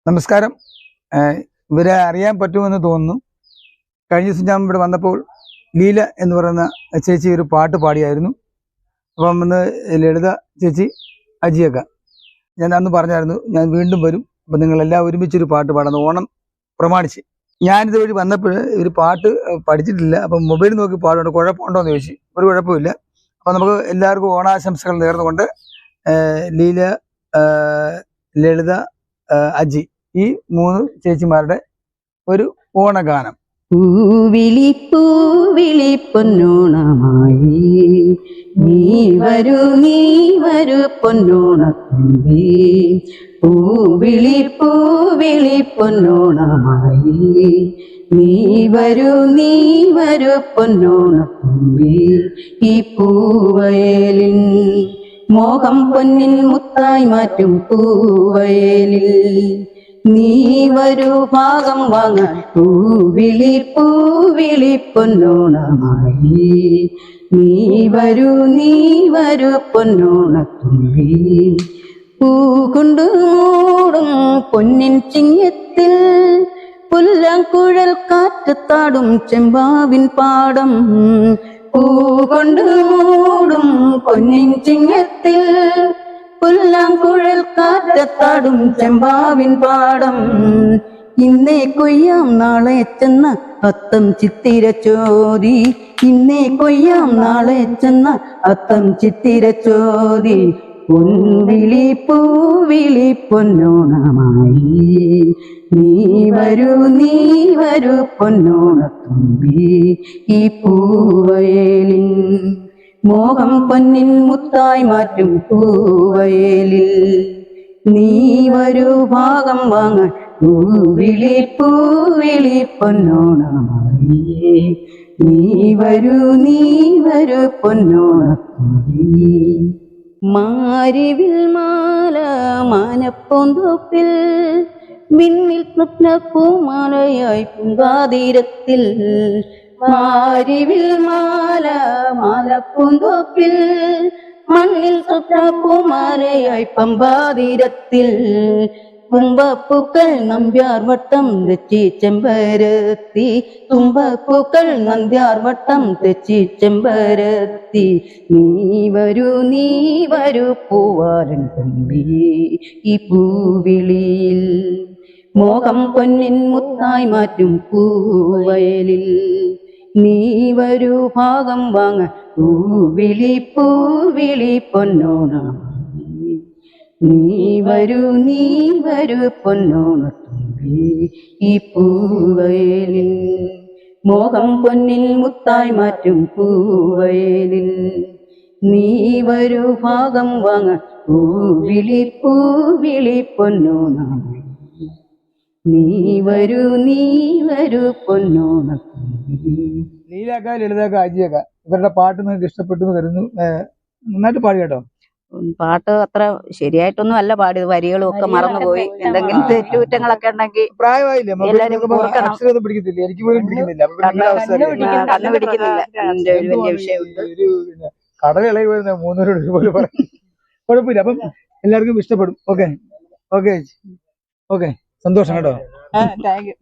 നമസ്കാരം. ഇവരെ അറിയാൻ പറ്റുമെന്ന് തോന്നുന്നു. കഴിഞ്ഞ ദിവസം ഞാൻ ഇവിടെ വന്നപ്പോൾ ലീല എന്ന് പറയുന്ന ചേച്ചി ഒരു പാട്ട് പാടിയായിരുന്നു. അപ്പം ഇന്ന് ലളിത ചേച്ചി, അജിയൊക്കെ ഞാൻ അന്ന് പറഞ്ഞായിരുന്നു ഞാൻ വീണ്ടും വരും, അപ്പം നിങ്ങളെല്ലാം ഒരുമിച്ചൊരു പാട്ട് പാടുന്നത് ഓണം പ്രമാണിച്ച്. ഞാനിതുവഴി വന്നപ്പോൾ ഒരു പാട്ട് പഠിച്ചിട്ടില്ല, അപ്പം മൊബൈൽ നോക്കി പാടുകൊണ്ട് കുഴപ്പമുണ്ടോ എന്ന് ചോദിച്ചു. ഒരു കുഴപ്പമില്ല. അപ്പം നമുക്ക് എല്ലാവർക്കും ഓണാശംസകൾ നേർന്നുകൊണ്ട് ലീല, ലളിത, അജി, ഈ മൂന്ന് ചേച്ചിമാരുടെ ഒരു ഓണഗാനം. പൂവിളി പൂവിളി പൊന്നോണമായി നീ വരൂ പൊന്നോണത്തുമ്പി. പൂവിളി പൂവിളി പൊന്നോണമായി നീ വരൂ പൊന്നോണത്തുമ്പി. ഈ പൂവയലിൻ മോഹം പൊന്നിൻ മുത്തായി മാറ്റും പൂവയലിൽ നീ വരൂ ഭാഗം വാങ്ങാൻ. പൂവിളി പൂവിളി പൊന്നോണമായി നീ വരൂ പൊന്നോണത്തുമ്പി. പൂ കൊണ്ട് മൂടും പൊന്നിൻ ചിങ്ങത്തിൽ പുല്ലാങ്കുഴൽ കാറ്റത്താടും ചെമ്പാവിൻ പാടം. പൂ കൊണ്ട് മൂടും പൊന്നിൻ ചിങ്ങത്തിൽ പുല്ലാങ്കുഴൽ കാറ്റത്താടും ചെമ്പാവിൻ പാടം. ഇന്നേ കൊയ്യാം നാളെ ചെന്ന അത്തം ചിത്തിര ചോതി. ഇന്നേ കൊയ്യാം നാളെ ചെന്ന അത്തം ചിത്തിര ചോതി. പൊൻവിളി പൂവിളി പൊന്നോണമായി നീ വരൂ പൊന്നോണത്തുമ്പി. ഈ പൂവയലിൻ മോഹം പൊന്നിൻ മുത്തായി മാറ്റും പൂവയലിൽ നീ വരൂ ഭാഗം വാങ്ങാൻ. പൂവിളി പൂവിളി പൊന്നോണമായി നീ വരൂ പൊന്നോണത്തുമ്പി. മാരിവിൽ മാല മാനപ്പൊന്തോപ്പിൽ മിന്നിൽ പൂമാലയായി പൂങ്കാതീരത്തിൽ. മാരിവിൽ മാല മാലപ്പൂന്തോപ്പിൽ മണ്ണിൽ പൂമാലയായി പമ്പാതീരത്തിൽ. തുമ്പപ്പൂക്കൾ നമ്പ്യാർ വട്ടം തെച്ചി ചെമ്പരത്തി. തുമ്പപ്പൂക്കൾ നന്ദ്യാർ വട്ടം തെച്ചി ചെമ്പരത്തി. നീ വരൂ പൂവാരൻ തുമ്പി. ഈ പൂവിളിയിൽ മോഹം പൊന്നിൻ മുത്തായി മാറ്റും പൂവയലിൽ നീ വരൂ ഭാഗം വാങ്ങാൻ. പൂവിളി പൂവിളി പൊന്നോണമായി നീ വരൂ പൊന്നോണത്തുമ്പി. ഈ പൂവയലിൽ മോഹം പൊന്നിൻ മുത്തായി മാറ്റും പൂവയലിൽ നീ വരൂ ഭാഗം വാങ്ങാൻ. പൂവിളി പൂവിളി പൊന്നോണമായി നീ വരൂ പൊന്നോണത്തുമ്പി. ലീലാക്ക, ലളിതാക്ക, അജിയൊക്കെ ഇവരുടെ പാട്ട് നിങ്ങൾക്ക് ഇഷ്ടപ്പെട്ടു എന്ന് കരുതുന്നു. നന്നായിട്ട് പാടി കേട്ടോ. പാട്ട് അത്ര ശരിയായിട്ടൊന്നും അല്ല പാടിയത്, വരികളും ഒക്കെ മറന്നുപോയി. എന്തെങ്കിലും തെറ്റുകുറ്റങ്ങളൊക്കെ ഉണ്ടെങ്കിൽ പ്രായമായില്ലേ, എല്ലാവരും ഓർക്കണം. അക്ഷരമൊന്നും പിടിക്കത്തില്ല, എനിക്ക് പോലും പിടിക്കുന്നില്ല. കണ്ണു പിടിക്കുന്നില്ല. അതിന്റെ ഒരു വലിയ വിഷയമുണ്ട്. കടൽ ഇളകി വരുന്ന മൂന്നൂരോട് ഒരുപോലെ പറയും. കുഴപ്പമില്ല. അപ്പം എല്ലാവർക്കും ഇഷ്ടപ്പെടും. ഓക്കെ ഓക്കെ ഓക്കെ, സന്തോഷം കേട്ടോ. Thank you.